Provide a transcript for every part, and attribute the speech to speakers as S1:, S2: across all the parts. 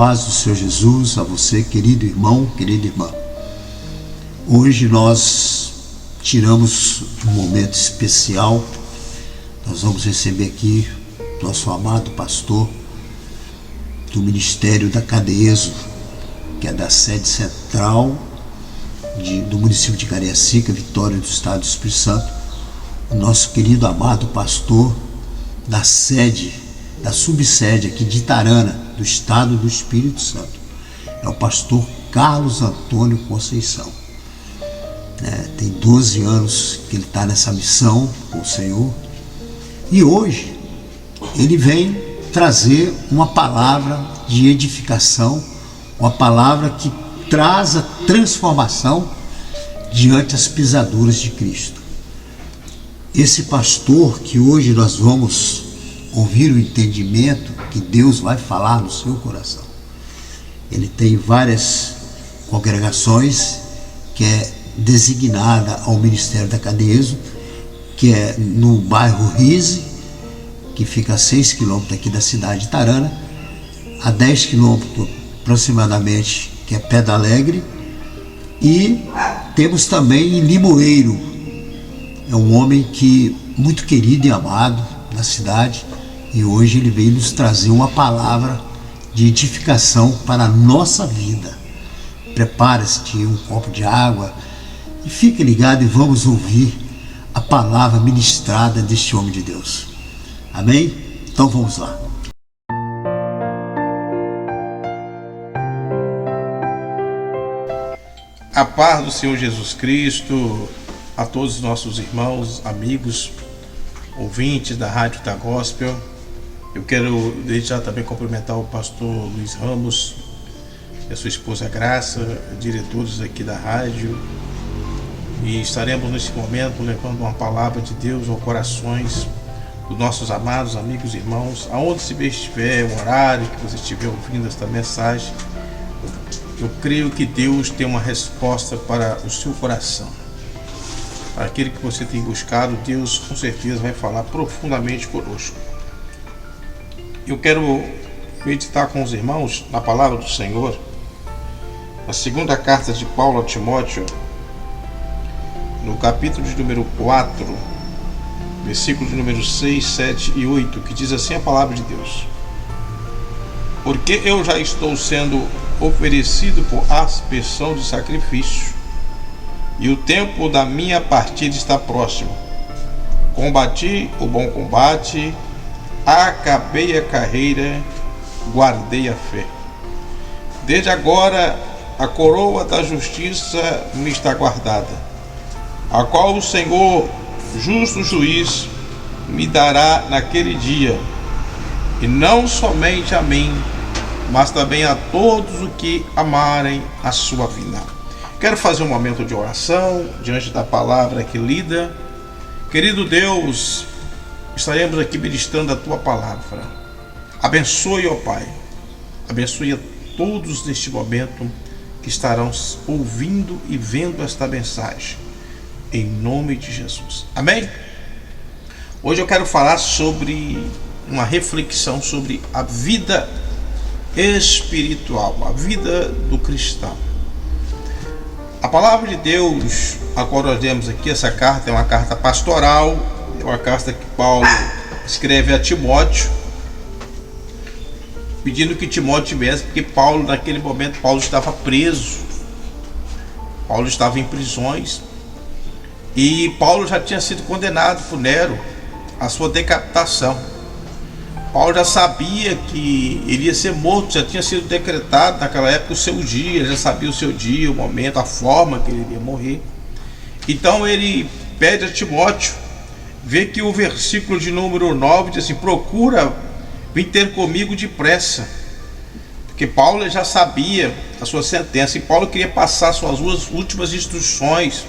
S1: paz do Senhor Jesus a você, querido irmão, querida irmã. Hoje nós tiramos um momento especial. Nós vamos receber aqui nosso amado pastor do Ministério da Cadeeso, que é da sede central do município de Cariacica, Vitória do Estado do Espírito Santo. O nosso querido amado pastor da sede, da subsede aqui de Itarana, do Estado do Espírito Santo. É o pastor Carlos Antônio Conceição. Tem 12 anos que ele está nessa missão com o Senhor. E hoje ele vem trazer uma palavra de edificação, uma palavra que traz a transformação diante das pisaduras de Cristo. Esse pastor que hoje nós vamos ouvir o entendimento que Deus vai falar no seu coração. Ele tem várias congregações que é designada ao Ministério da Cadeeso, que é no bairro Rise, que fica a 6 quilômetros aqui da cidade de Itarana, a 10 quilômetros aproximadamente, que é Pedra Alegre, e temos também em Limoeiro. É um homem que muito querido e amado na cidade, e hoje ele veio nos trazer uma palavra de edificação para a nossa vida. Prepare-se um copo de água e fique ligado e vamos ouvir a palavra ministrada deste homem de Deus. Amém? Então vamos lá.
S2: A paz do Senhor Jesus Cristo a todos os nossos irmãos, amigos, ouvintes da Rádio da Gospel. Eu quero desde já também cumprimentar o pastor Luiz Ramos e a sua esposa Graça, diretores aqui da rádio. E estaremos nesse momento levando uma palavra de Deus aos corações dos nossos amados amigos e irmãos, aonde se estiver, o horário que você estiver ouvindo esta mensagem. Eu creio que Deus tem uma resposta para o seu coração. Para aquele que você tem buscado, Deus com certeza vai falar profundamente conosco. Eu quero meditar com os irmãos na palavra do Senhor, na segunda carta de Paulo a Timóteo, no capítulo de número 4, versículos de número 6, 7 e 8, que diz assim a palavra de Deus: porque eu já estou sendo oferecido por aspersão de sacrifício, e o tempo da minha partida está próximo. Combati o bom combate, acabei a carreira, guardei a fé. Desde agora a coroa da justiça me está guardada, a qual o Senhor, justo juiz, me dará naquele dia, e não somente a mim, mas também a todos os que amarem a sua vida. Quero fazer um momento de oração diante da palavra aqui lida. Querido Deus, estaremos aqui ministrando a tua palavra. Abençoe, ó Pai, abençoe a todos neste momento que estarão ouvindo e vendo esta mensagem, em nome de Jesus. Amém? Hoje eu quero falar sobre uma reflexão sobre a vida espiritual, a vida do cristão. A palavra de Deus, a qual nós lemos aqui, essa carta é uma carta pastoral, é uma carta que Paulo escreve a Timóteo, pedindo que Timóteo tivesse, porque Paulo, naquele momento, Paulo estava preso, Paulo estava em prisões, e Paulo já tinha sido condenado por Nero à sua decapitação. Paulo já sabia que ele ia ser morto, já tinha sido decretado naquela época o seu dia, já sabia o seu dia, o momento, a forma que ele iria morrer. Então ele pede a Timóteo, vê que o versículo de número 9 diz assim: procura vir ter comigo depressa, porque Paulo já sabia a sua sentença, e Paulo queria passar suas últimas instruções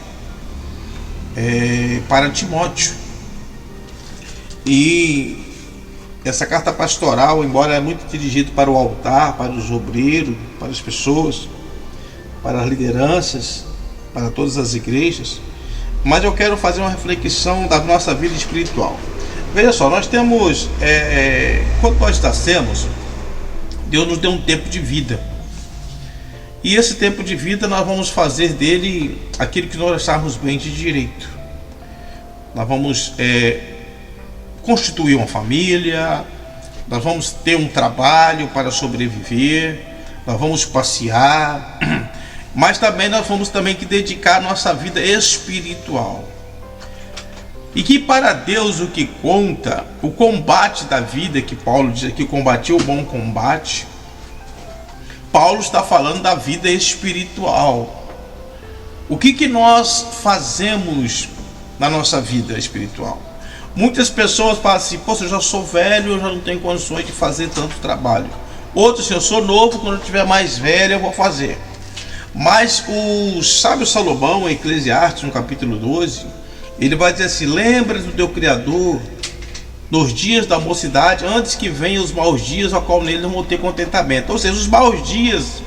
S2: para Timóteo. E essa carta pastoral, embora é muito dirigida para o altar, para os obreiros, para as pessoas, para as lideranças, para todas as igrejas, mas eu quero fazer uma reflexão da nossa vida espiritual. Veja só, nós temos, quando nós nascemos, Deus nos deu um tempo de vida. E esse tempo de vida nós vamos fazer dele aquilo que nós acharmos bem de direito. Nós vamos constituir uma família, nós vamos ter um trabalho para sobreviver, nós vamos passear, mas também nós vamos que dedicar a nossa vida espiritual. E que para Deus o que conta, o combate da vida, que Paulo diz aqui, combatiu o bom combate, Paulo está falando da vida espiritual. O que nós fazemos na nossa vida espiritual? Muitas pessoas falam assim: poxa, eu já sou velho, eu já não tenho condições de fazer tanto trabalho. Outros, se eu sou novo, quando eu estiver mais velho eu vou fazer. Mas o sábio Salomão, em Eclesiastes, no capítulo 12, ele vai dizer assim: lembra do teu Criador nos dias da mocidade, antes que venham os maus dias, ao qual nele não vão ter contentamento. Ou seja, os maus dias,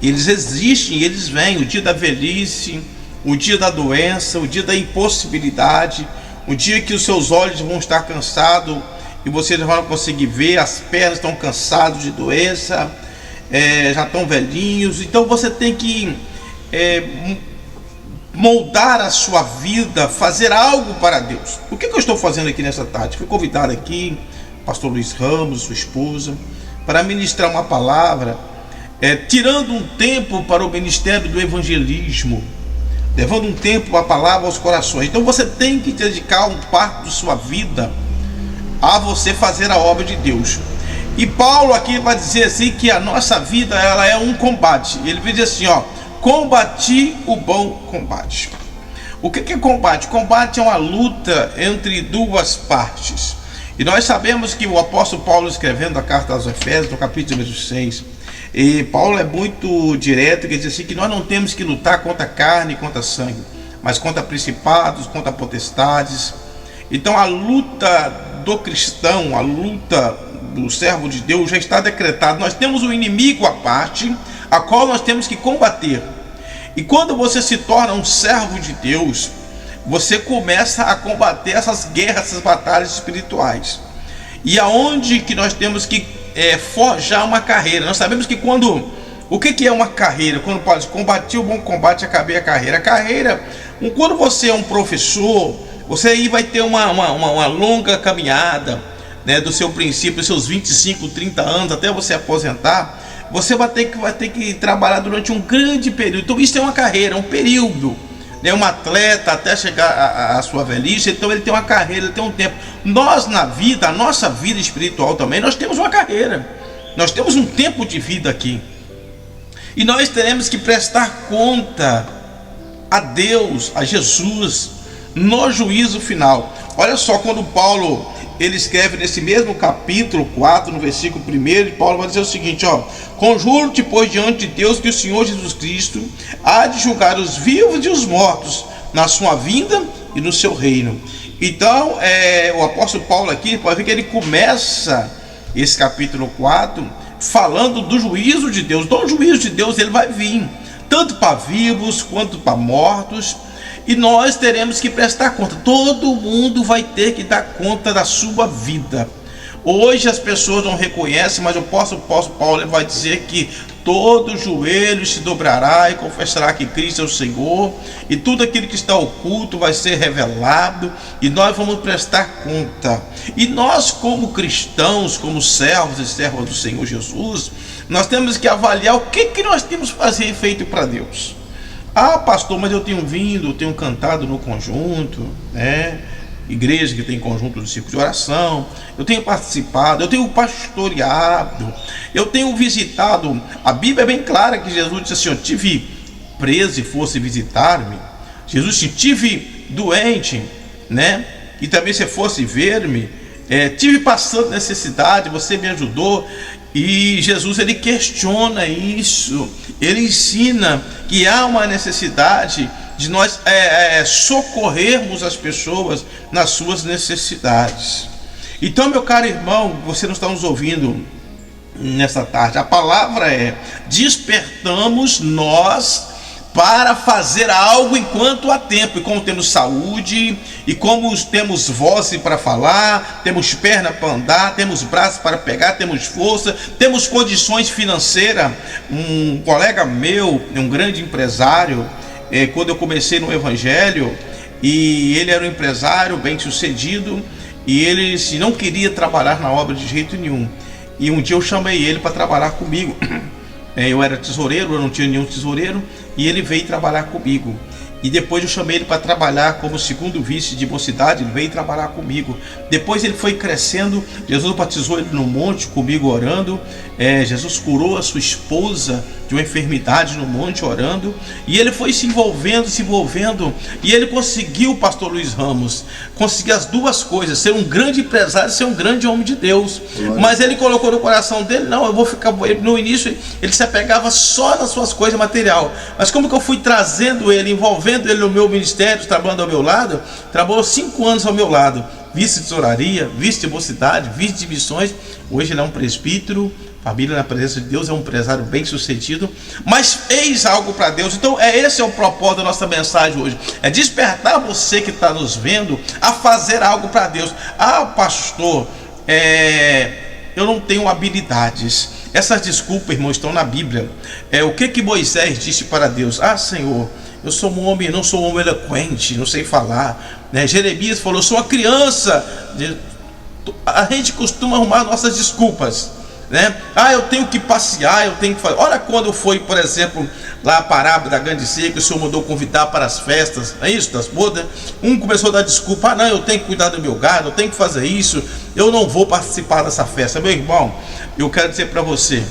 S2: eles existem, eles vêm. O dia da velhice, o dia da doença, o dia da impossibilidade, o dia que os seus olhos vão estar cansados e você já vai conseguir ver, as pernas estão cansadas de doença, já estão velhinhos. Então você tem que moldar a sua vida, fazer algo para Deus. O que eu estou fazendo aqui nessa tarde? Fui convidado aqui, pastor Luiz Ramos, sua esposa, para ministrar uma palavra, tirando um tempo para o ministério do evangelismo, levando um tempo a palavra aos corações. Então você tem que dedicar um parte da sua vida a você fazer a obra de Deus. E Paulo aqui vai dizer assim que a nossa vida, ela é um combate. Ele vai dizer assim, combati o bom combate. O que é combate? Combate é uma luta entre duas partes. E nós sabemos que o apóstolo Paulo, escrevendo a carta aos Efésios, no capítulo 6, e Paulo é muito direto, que diz assim que nós não temos que lutar contra a carne e contra sangue, mas contra principados, contra potestades. Então a luta do cristão, a luta do servo de Deus já está decretada. Nós temos um inimigo à parte, a qual nós temos que combater. E quando você se torna um servo de Deus, você começa a combater essas guerras, essas batalhas espirituais. E aonde que nós temos que forjar uma carreira? Nós sabemos que o que é uma carreira? Quando Paulo diz, combati o bom combate, acabei a carreira. A carreira, quando você é um professor, você aí vai ter uma longa caminhada, né, do seu princípio, dos seus 25, 30 anos, até você aposentar. Você vai ter que trabalhar durante um grande período. Então isso é uma carreira, um período, né? Um atleta até chegar à sua velhice, então ele tem uma carreira, ele tem um tempo. Nós na vida, a nossa vida espiritual também, nós temos uma carreira. Nós temos um tempo de vida aqui. E nós teremos que prestar conta a Deus, a Jesus, no juízo final. Olha só, quando Paulo ele escreve nesse mesmo capítulo 4, no versículo 1, Paulo vai dizer o seguinte, conjuro-te, pois, diante de Deus, que o Senhor Jesus Cristo há de julgar os vivos e os mortos na sua vinda e no seu reino. Então, o apóstolo Paulo aqui, pode ver que ele começa esse capítulo 4 falando do juízo de Deus. Então, o juízo de Deus ele vai vir, tanto para vivos quanto para mortos. E nós teremos que prestar conta. Todo mundo vai ter que dar conta da sua vida. Hoje as pessoas não reconhecem, mas o apóstolo Paulo vai dizer que todo joelho se dobrará e confessará que Cristo é o Senhor, e tudo aquilo que está oculto vai ser revelado, e nós vamos prestar conta. E nós, como cristãos, como servos e servas do Senhor Jesus, nós temos que avaliar o que nós temos que fazer feito para Deus. Pastor, mas eu tenho cantado no conjunto, né? Igreja que tem conjunto de círculo de oração, eu tenho participado, eu tenho pastoreado, eu tenho visitado. A Bíblia é bem clara que Jesus disse assim, eu tive preso e fosse visitar-me. Jesus disse, tive doente, né? E também se fosse ver-me, tive passando necessidade, você me ajudou. E Jesus ele questiona isso, ele ensina que há uma necessidade de nós socorrermos as pessoas nas suas necessidades. Então, meu caro irmão, você não está nos ouvindo nessa tarde, a palavra despertamos nós para fazer algo enquanto há tempo. E como temos saúde, e como temos voz para falar, temos perna para andar, temos braços para pegar, temos força, temos condições financeiras. Um colega meu, um grande empresário, quando eu comecei no Evangelho, e ele era um empresário bem sucedido, e ele não queria trabalhar na obra de jeito nenhum. E um dia eu chamei ele para trabalhar comigo. Eu era tesoureiro, eu não tinha nenhum tesoureiro, e ele veio trabalhar comigo. E depois eu chamei ele para trabalhar como segundo vice de mocidade, ele veio trabalhar comigo. Depois ele foi crescendo, Jesus batizou ele no monte comigo orando. Jesus curou a sua esposa de uma enfermidade no monte orando. E ele foi se envolvendo. E ele conseguiu, pastor Luiz Ramos, conseguir as duas coisas: ser um grande empresário e ser um grande homem de Deus. Mas ele colocou no coração dele: não, eu vou ficar. No início ele se apegava só nas suas coisas materiais. Mas como que eu fui trazendo ele, envolvendo ele no meu ministério, trabalhando ao meu lado, trabalhou 5 anos ao meu lado, vice de tesouraria, vice de mocidade, vice de missões. Hoje ele é um presbítero, família na presença de Deus, é um empresário bem sucedido, mas fez algo para Deus. Então esse é o propósito da nossa mensagem hoje, é despertar você que está nos vendo a fazer algo para Deus. Pastor, eu não tenho habilidades. Essas desculpas, irmãos, estão na Bíblia. O que Moisés disse para Deus? Senhor, eu sou um homem, não sou um homem eloquente, não sei falar, Jeremias falou: eu sou uma criança. A gente costuma arrumar nossas desculpas, eu tenho que passear, eu tenho que fazer. Olha, quando foi, por exemplo, lá a parábola da grande seca, o Senhor mandou convidar para as festas, das bodas. Um começou a dar desculpa: não, eu tenho que cuidar do meu gado, eu tenho que fazer isso, eu não vou participar dessa festa. Meu irmão, eu quero dizer para você,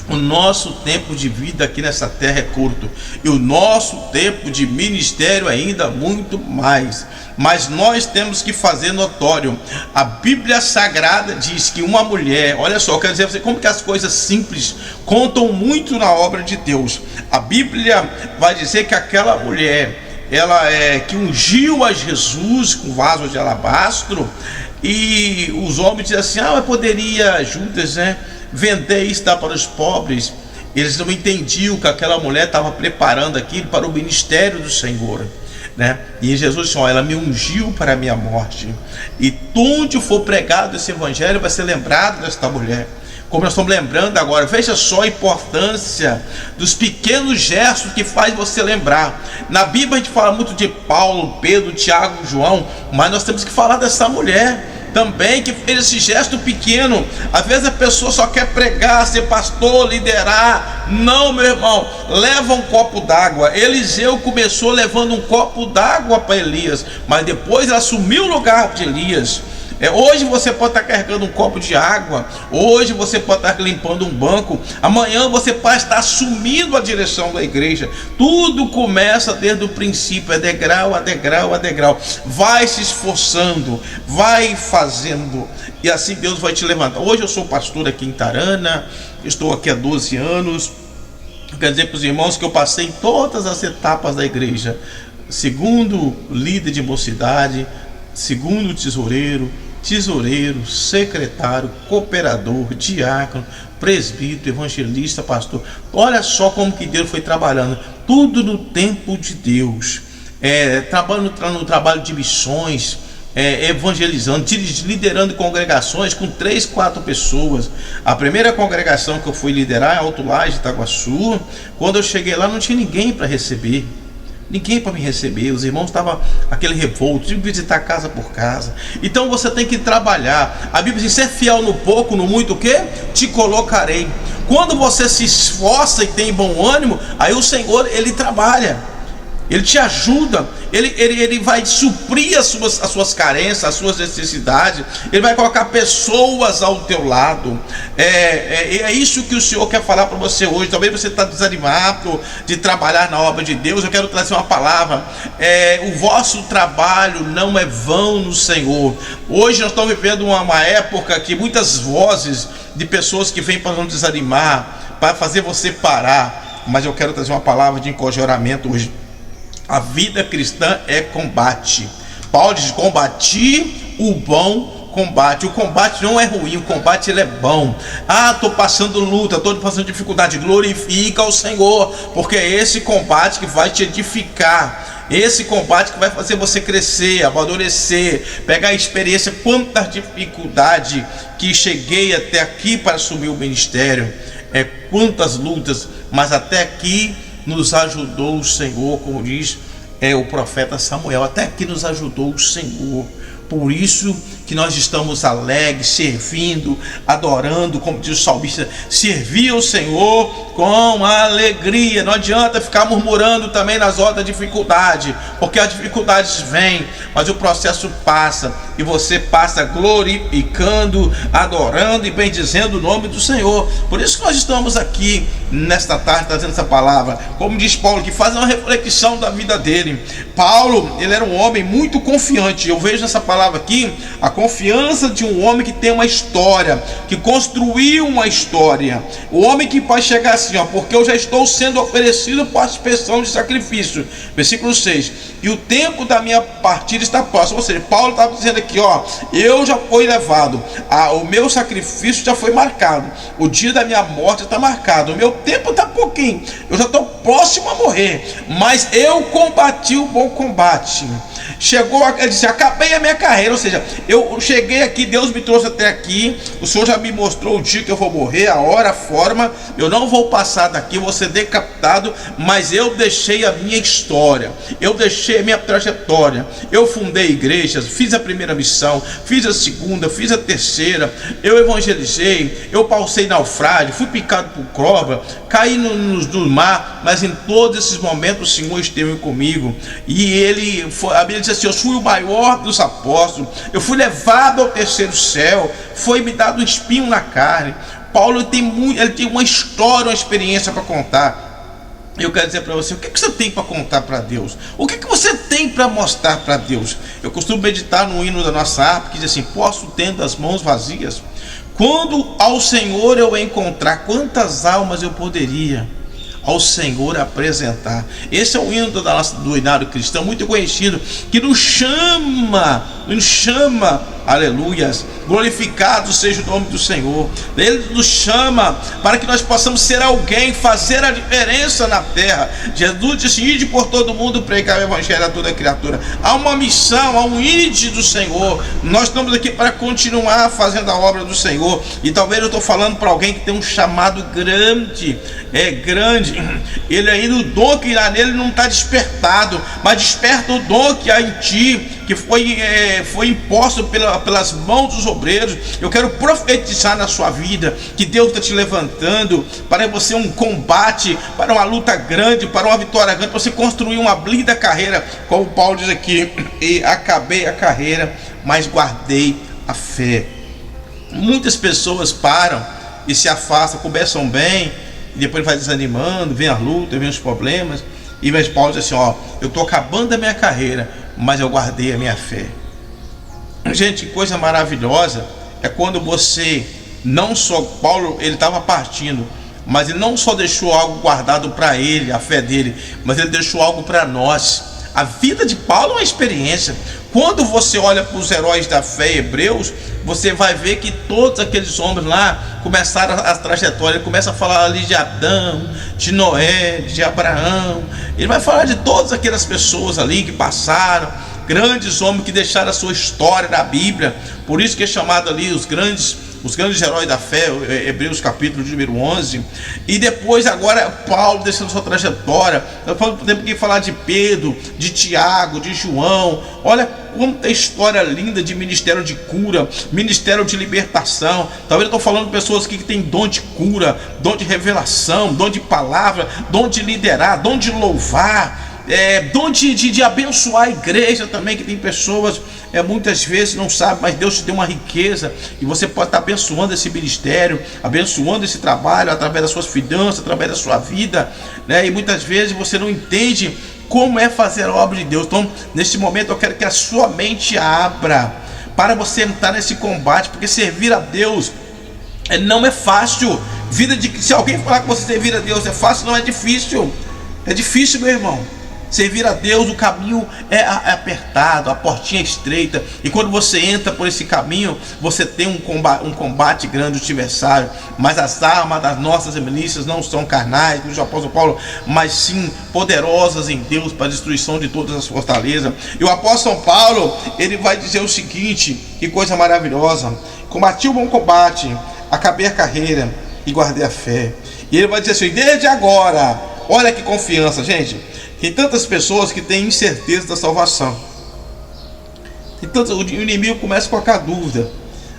S2: o nosso tempo de vida aqui nessa terra é curto, e o nosso tempo de ministério ainda muito mais. Mas nós temos que fazer notório. A Bíblia Sagrada diz que uma mulher, olha só, eu quero dizer para você como que as coisas simples contam muito na obra de Deus. A Bíblia vai dizer que aquela mulher, ela que ungiu a Jesus com vaso de alabastro, e os homens dizem assim: mas poderia Judas, vender isso, dar para os pobres. Eles não entendiam que aquela mulher estava preparando aquilo para o ministério do Senhor, E Jesus disse: ela me ungiu para a minha morte, e onde for pregado esse evangelho vai ser lembrado desta mulher. Como nós estamos lembrando agora, veja só a importância dos pequenos gestos que faz você lembrar. Na Bíblia a gente fala muito de Paulo, Pedro, Tiago, João, mas nós temos que falar dessa mulher também, que fez esse gesto pequeno. Às vezes a pessoa só quer pregar, ser pastor, liderar. Não, meu irmão, leva um copo d'água. Eliseu começou levando um copo d'água para Elias, mas depois assumiu o lugar de Elias. Hoje você pode estar carregando um copo de água, hoje você pode estar limpando um banco, amanhã você pode estar assumindo a direção da igreja. Tudo começa desde o princípio, é degrau a degrau a degrau. Vai se esforçando, vai fazendo, e assim Deus vai te levantar. Hoje eu sou pastor aqui em Tarana, estou aqui há 12 anos. Quer dizer para os irmãos que eu passei todas as etapas da igreja: segundo líder de mocidade, segundo tesoureiro, secretário, cooperador, diácono, presbítero, evangelista, pastor. Olha só como que Deus foi trabalhando, tudo no tempo de Deus. Trabalhando no trabalho de missões, evangelizando, liderando congregações com 3, 4 pessoas. A primeira congregação que eu fui liderar é Alto Laje, Itaguaçu. Quando eu cheguei lá não tinha ninguém para receber. Ninguém para me receber, os irmãos estavam aquele revolto, tive que visitar casa por casa. Então você tem que trabalhar. A Bíblia diz: ser fiel no pouco, no muito o quê? Te colocarei. Quando você se esforça e tem bom ânimo, aí o Senhor, Ele trabalha, Ele te ajuda, Ele vai suprir as suas carências, as suas necessidades. Ele vai colocar pessoas ao teu lado. É isso que o Senhor quer falar para você hoje. Talvez você está desanimado de trabalhar na obra de Deus. Eu quero trazer uma palavra: o vosso trabalho não é vão no Senhor. Hoje nós estamos vivendo uma época que muitas vozes de pessoas que vêm para nos desanimar, para fazer você parar. Mas eu quero trazer uma palavra de encorajamento hoje. A vida cristã é combate. Paulo diz: combati o bom combate. O combate não é ruim, o combate ele é bom. Estou passando luta, estou passando dificuldade. Glorifica o Senhor, porque é esse combate que vai te edificar. Esse combate que vai fazer você crescer, amadurecer, pegar a experiência. Quantas dificuldades que cheguei até aqui para assumir o ministério, quantas lutas, mas até aqui nos ajudou o Senhor, como diz o profeta Samuel, até aqui nos ajudou o Senhor. Por isso que nós estamos alegres, servindo, adorando, como diz o salmista, servir o Senhor com alegria. Não adianta ficar murmurando também nas horas da dificuldade, porque as dificuldades vêm, mas o processo passa, e você passa glorificando, adorando e bendizendo o nome do Senhor. Por isso que nós estamos aqui nesta tarde trazendo essa palavra, como diz Paulo, que faz uma reflexão da vida dele. Paulo, ele era um homem muito confiante. Eu vejo nessa palavra aqui a confiança de um homem que tem uma história, que construiu uma história. O homem que pode chegar assim, porque eu já estou sendo oferecido por expiação de sacrifício. Versículo 6. E o tempo da minha partida está próximo. Ou seja, Paulo estava dizendo aqui, eu já fui levado, o meu sacrifício já foi marcado, o dia da minha morte está marcado, o meu tempo está pouquinho, eu já estou próximo a morrer, mas eu combati o bom combate. Ele disse, acabei a minha carreira. Ou seja, eu cheguei aqui, Deus me trouxe até aqui, o Senhor já me mostrou o dia que eu vou morrer, a hora, a forma, eu não vou passar daqui, vou ser decapitado, mas eu deixei a minha história, eu deixei a minha trajetória, eu fundei igrejas, fiz a primeira missão, fiz a segunda, fiz a terceira, eu evangelizei, eu passei naufrágio, fui picado por cobra, caí no mar, mas em todos esses momentos o Senhor esteve comigo. E a Bíblia diz assim, eu fui o maior dos apóstolos, eu fui levado ao terceiro céu, foi me dado um espinho na carne. Paulo ele tem uma história, uma experiência para contar. Eu quero dizer para você, o que você tem para contar para Deus? O que você tem para mostrar para Deus? Eu costumo meditar no hino da nossa harpa, que diz assim, posso tendo as mãos vazias, quando ao Senhor eu encontrar, quantas almas eu poderia ao Senhor apresentar. Esse é o hino do inário cristão, muito conhecido, que nos chama, aleluias, glorificado seja o nome do Senhor. Ele nos chama para que nós possamos ser alguém, fazer a diferença na terra. Jesus disse, ide por todo mundo pregar o evangelho a toda criatura. Há uma missão, há um ide do Senhor. Nós estamos aqui para continuar fazendo a obra do Senhor. E talvez eu estou falando para alguém que tem um chamado grande, grande. Ele ainda, o dom que há nele não está despertado, mas desperta o dom que há em ti, que foi imposto pelas mãos dos obreiros. Eu quero profetizar na sua vida que Deus está te levantando para você um combate, para uma luta grande, para uma vitória grande, para você construir uma linda carreira, como Paulo diz aqui, e acabei a carreira, mas guardei a fé. Muitas pessoas param e se afastam, começam bem, e depois vai desanimando, vem a luta, vem os problemas, e mas Paulo diz assim, eu estou acabando a minha carreira, mas eu guardei a minha fé. Gente, coisa maravilhosa é quando você, não só, Paulo, ele estava partindo, mas ele não só deixou algo guardado para ele, a fé dele, mas ele deixou algo para nós. A vida de Paulo é uma experiência. Quando você olha para os heróis da fé hebreus, você vai ver que todos aqueles homens lá começaram a trajetória. Ele começa a falar ali de Adão, de Noé, de Abraão. Ele vai falar de todas aquelas pessoas ali que passaram, grandes homens que deixaram a sua história na Bíblia. Por isso que é chamado ali os grandes heróis da fé, Hebreus capítulo número 11. E depois agora Paulo deixando sua trajetória. Nós temos que falar de Pedro, de Tiago, de João. Olha quanta história linda de ministério de cura, ministério de libertação. Talvez eu estou falando de pessoas que têm dom de cura, dom de revelação, dom de palavra, dom de liderar, dom de louvar, dom de abençoar a igreja também, que tem pessoas muitas vezes não sabem, mas Deus te deu uma riqueza e você pode estar abençoando esse ministério, abençoando esse trabalho através das suas finanças, através da sua vida, né? E muitas vezes você não entende como é fazer a obra de Deus. Então, nesse momento eu quero que a sua mente abra para você entrar nesse combate, porque servir a Deus não é fácil. Se alguém falar que você servir a Deus é fácil, não é difícil. É difícil, meu irmão. Servir a Deus, o caminho é apertado, a portinha é estreita, e quando você entra por esse caminho, você tem um combate grande, o adversário. Mas as armas das nossas milícias não são carnais, diz o apóstolo Paulo, mas sim poderosas em Deus para a destruição de todas as fortalezas. E o apóstolo Paulo, ele vai dizer o seguinte, que coisa maravilhosa: combati o bom combate, acabei a carreira e guardei a fé. E ele vai dizer assim, desde agora, olha que confiança, gente. Tem tantas pessoas que têm incerteza da salvação. O inimigo começa a colocar dúvida.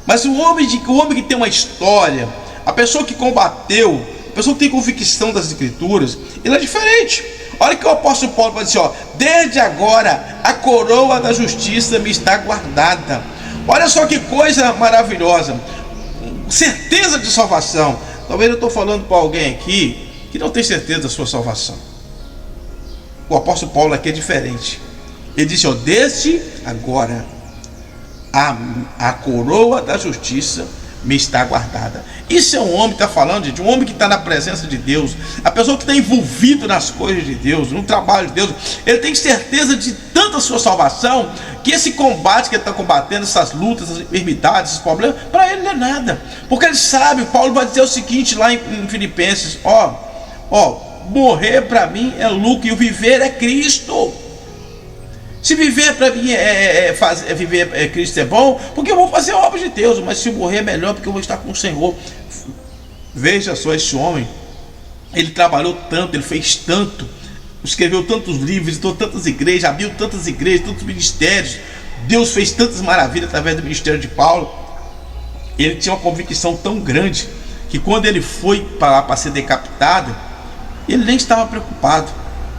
S2: Mas o homem que tem uma história, a pessoa que combateu, a pessoa que tem convicção das escrituras, ele é diferente. Olha que o apóstolo Paulo vai dizer, desde agora a coroa da justiça me está guardada. Olha só que coisa maravilhosa. Certeza de salvação. Talvez eu estou falando para alguém aqui que não tem certeza da sua salvação. O apóstolo Paulo aqui é diferente. Ele disse, desde agora a coroa da justiça me está guardada. Isso é um homem que está falando, de um homem que está na presença de Deus, a pessoa que está envolvido nas coisas de Deus, no trabalho de Deus. Ele tem certeza de tanta sua salvação, que esse combate que ele está combatendo, essas lutas, essas enfermidades, esses problemas, para ele não é nada, porque ele sabe. Paulo vai dizer o seguinte lá em Filipenses, morrer para mim é lucro e o viver é Cristo. Se viver para mim viver Cristo é bom, porque eu vou fazer a obra de Deus, mas se morrer é melhor, porque eu vou estar com o Senhor. Veja só esse homem, ele trabalhou tanto, ele fez tanto, escreveu tantos livros, visitou tantas igrejas, abriu tantas igrejas, tantos ministérios. Deus fez tantas maravilhas através do ministério de Paulo. Ele tinha uma convicção tão grande que quando ele foi para lá para ser decapitado, ele nem estava preocupado.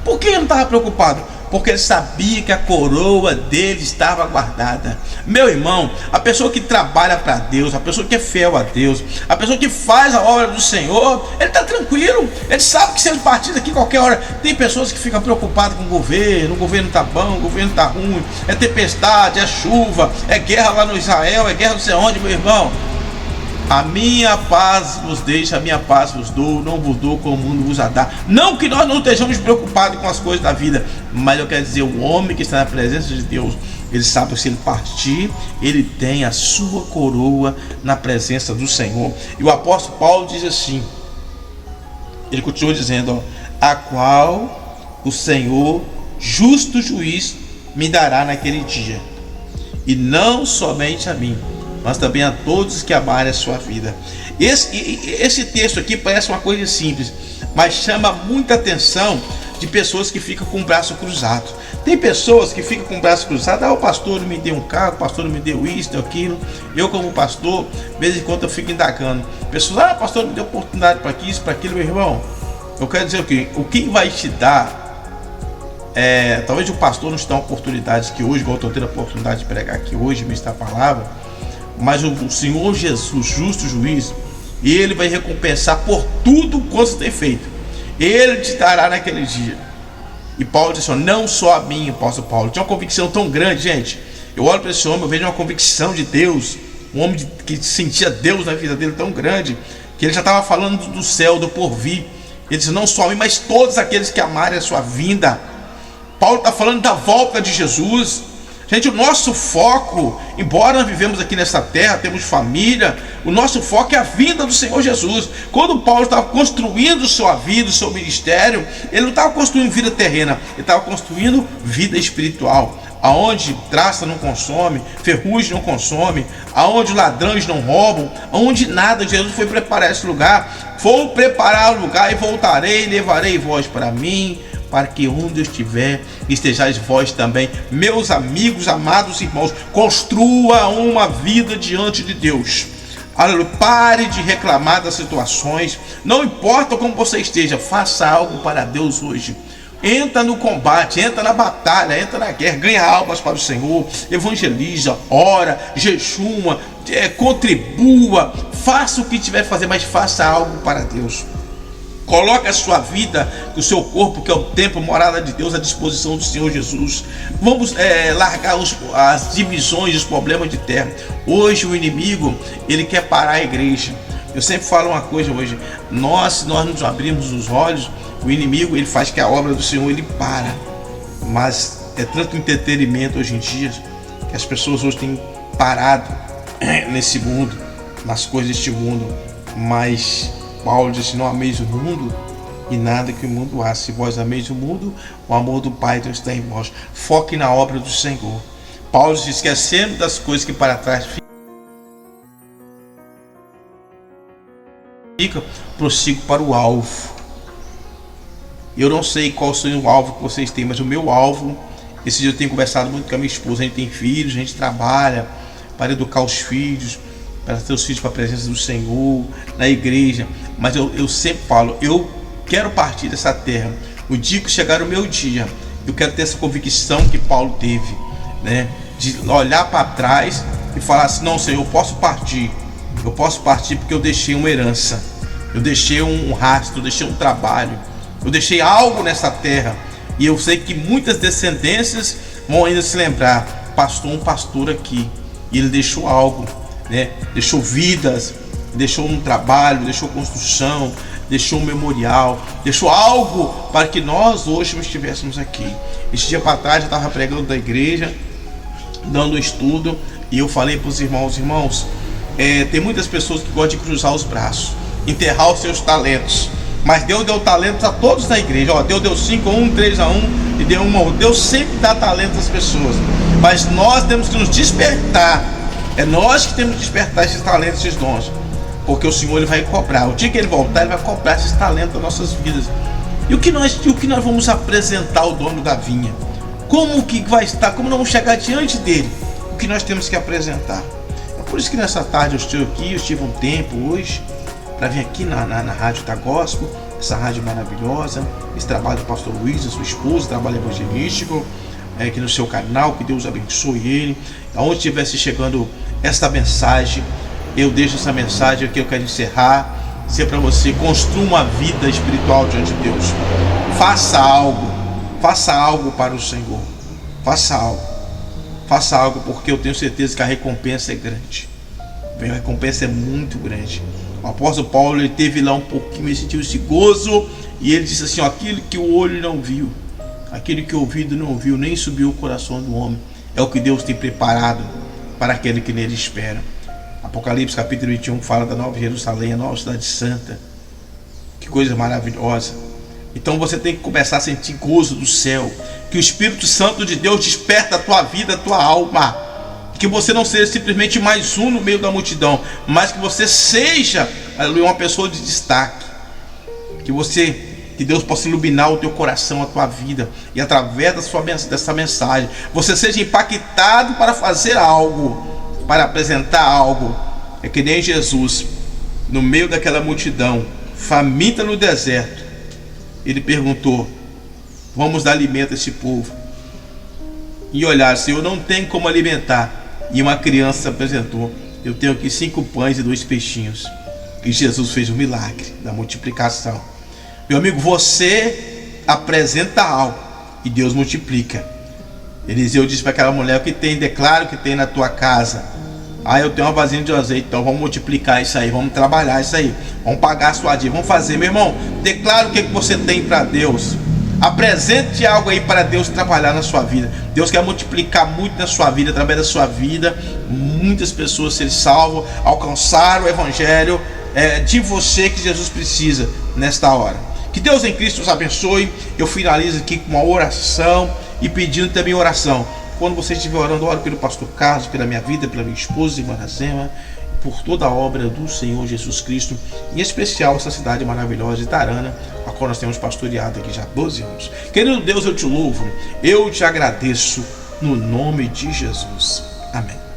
S2: Por que ele não estava preocupado? Porque ele sabia que a coroa dele estava guardada. Meu irmão, a pessoa que trabalha para Deus, a pessoa que é fiel a Deus, a pessoa que faz a obra do Senhor, ele está tranquilo. Ele sabe que se ele partir daqui qualquer hora. Tem pessoas que ficam preocupadas com o governo está bom, o governo está ruim, é tempestade, é chuva, é guerra lá no Israel, é guerra não sei onde, meu irmão. A minha paz vos deixo, a minha paz vos dou, não vos dou como o mundo vos a dá. Não que nós não estejamos preocupados com as coisas da vida, mas eu quero dizer, o homem que está na presença de Deus, ele sabe que se ele partir, ele tem a sua coroa na presença do Senhor. E o apóstolo Paulo diz assim, ele continua dizendo, a qual o Senhor, justo juiz, me dará naquele dia, e não somente a mim, mas também a todos que amarem a sua vida. Esse texto aqui parece uma coisa simples, mas chama muita atenção de pessoas que ficam com o braço cruzado. Tem pessoas que ficam com o braço cruzado, o pastor me deu um carro, o pastor me deu isso, deu aquilo. Eu como pastor, de vez em quando eu fico indagando. Pessoas, o pastor me deu oportunidade para isso, para aquilo. Meu irmão, eu quero dizer o que vai te dar, talvez o pastor não te dê uma oportunidade que hoje, igual eu estou tendo a oportunidade de pregar aqui hoje, ministrar a palavra, mas o Senhor Jesus, justo juiz, ele vai recompensar por tudo quanto você tem feito. Ele te dará naquele dia. E Paulo disse, não só a mim, apóstolo Paulo, tinha uma convicção tão grande, gente. Eu olho para esse homem, eu vejo uma convicção de Deus, um homem que sentia Deus na vida dele tão grande, que ele já estava falando do céu, do porvir. Ele disse, não só a mim, mas todos aqueles que amarem a sua vinda. Paulo está falando da volta de Jesus. Gente, o nosso foco, embora nós vivemos aqui nessa terra, temos família, o nosso foco é a vinda do Senhor Jesus. Quando Paulo estava construindo sua vida, o seu ministério, ele não estava construindo vida terrena, ele estava construindo vida espiritual, aonde traça não consome, ferrugem não consome, aonde ladrões não roubam, aonde nada. Jesus foi preparar esse lugar. Vou preparar o lugar e voltarei e levarei vós para mim, para que onde eu estiver, estejais vós também. Meus amigos, amados irmãos, construa uma vida diante de Deus. Pare de reclamar das situações. Não importa como você esteja, faça algo para Deus hoje. Entra no combate, entra na batalha, entra na guerra, ganha almas para o Senhor, evangeliza, ora, jejuma, contribua, faça o que tiver que fazer, mas faça algo para Deus. Coloque a sua vida, o seu corpo, que é o templo, morada de Deus, à disposição do Senhor Jesus. Vamos largar as divisões, os problemas de terra. Hoje o inimigo, ele quer parar a igreja. Eu sempre falo uma coisa hoje, se nós nos abrirmos os olhos, o inimigo, ele faz que a obra do Senhor, ele para. mas é tanto entretenimento hoje em dia que as pessoas hoje têm parado nesse mundo, nas coisas deste mundo. Mas Paulo disse: não ameis o mundo e nada que o mundo há. Se vós ameis o mundo, o amor do Pai não está em vós. Foque na obra do Senhor. Paulo diz: esquecendo das coisas que para trás ficam, prossigo para o alvo. Eu não sei qual seja o alvo que vocês têm, mas o meu alvo, esse dia eu tenho conversado muito com a minha esposa. A gente tem filhos, a gente trabalha para educar os filhos, para ter os filhos para a presença do Senhor, na igreja. Mas eu sempre falo, eu quero partir dessa terra. O dia que chegar o meu dia, eu quero ter essa convicção que Paulo teve, né? De olhar para trás e falar assim: não, Senhor, eu posso partir porque eu deixei uma herança, eu deixei um rastro, eu deixei um trabalho, eu deixei algo nessa terra. E eu sei que muitas descendências vão ainda se lembrar: pastor, um pastor aqui, e ele deixou algo, né? Deixou vidas, deixou um trabalho, deixou construção, deixou um memorial, deixou algo para que nós hoje estivéssemos aqui. Esse dia para trás eu estava pregando da igreja, dando um estudo, e eu falei para os irmãos, tem muitas pessoas que gostam de cruzar os braços, enterrar os seus talentos, mas Deus deu talentos a todos na igreja. Deus deu 5 a 1, 3 a 1 e deu 1 a 1. Deus sempre dá talentos às pessoas, mas nós temos que nos despertar. É nós que temos que despertar esses talentos, esses dons, porque o Senhor, ele vai cobrar. O dia que ele voltar, ele vai cobrar esses talentos das nossas vidas. E o que nós vamos apresentar ao dono da vinha? Como que vai estar? Como nós vamos chegar diante dele? O que nós temos que apresentar? É por isso que nessa tarde eu estou aqui. Eu estive um tempo hoje para vir aqui na Rádio da Gospel, essa rádio maravilhosa, esse trabalho do pastor Luiz, a sua esposa, trabalho evangelístico, aqui no seu canal. Que Deus abençoe ele. Aonde estivesse chegando esta mensagem, eu deixo essa mensagem que eu quero encerrar, ser para você: construa uma vida espiritual diante de Deus. Faça algo para o Senhor. Faça algo, porque eu tenho certeza que a recompensa é grande. A recompensa é muito grande. O apóstolo Paulo, ele teve lá um pouquinho, ele sentiu esse gozo, e ele disse assim: aquilo que o olho não viu, aquilo que o ouvido não viu, nem subiu o coração do homem, é o que Deus tem preparado para aquele que nele espera. Apocalipse capítulo 21 fala da Nova Jerusalém, a nova cidade santa. Que coisa maravilhosa. Então você tem que começar a sentir gozo do céu, que o Espírito Santo de Deus desperta a tua vida, a tua alma, que você não seja simplesmente mais um no meio da multidão, mas que você seja uma pessoa de destaque, que Deus possa iluminar o teu coração, a tua vida, e através dessa mensagem você seja impactado para fazer algo, para apresentar algo. É que nem Jesus, no meio daquela multidão faminta no deserto, ele perguntou: vamos dar alimento a esse povo? E olhar: Senhor, não tem como alimentar. E uma criança se apresentou: eu tenho aqui 5 pães e 2 peixinhos. E Jesus fez o milagre da multiplicação. Meu amigo, você apresenta algo e Deus multiplica. Eliseu disse para aquela mulher: o que tem, declara o que tem na tua casa. Eu tenho uma vasilha de azeite, então vamos multiplicar isso aí, vamos trabalhar isso aí, vamos pagar a sua dívida, vamos fazer. Meu irmão, declara o que você tem para Deus. Apresente algo aí para Deus trabalhar na sua vida. Deus quer multiplicar muito na sua vida, através da sua vida. Muitas pessoas serem salvas, alcançar o evangelho de você, que Jesus precisa nesta hora. Que Deus em Cristo os abençoe. Eu finalizo aqui com uma oração e pedindo também oração. Quando você estiver orando, ore pelo pastor Carlos, pela minha vida, pela minha esposa, irmã Iracema, por toda a obra do Senhor Jesus Cristo, em especial essa cidade maravilhosa de Tarana, a qual nós temos pastoreado aqui já há 12 anos. Querido Deus, eu te louvo, eu te agradeço, no nome de Jesus. Amém.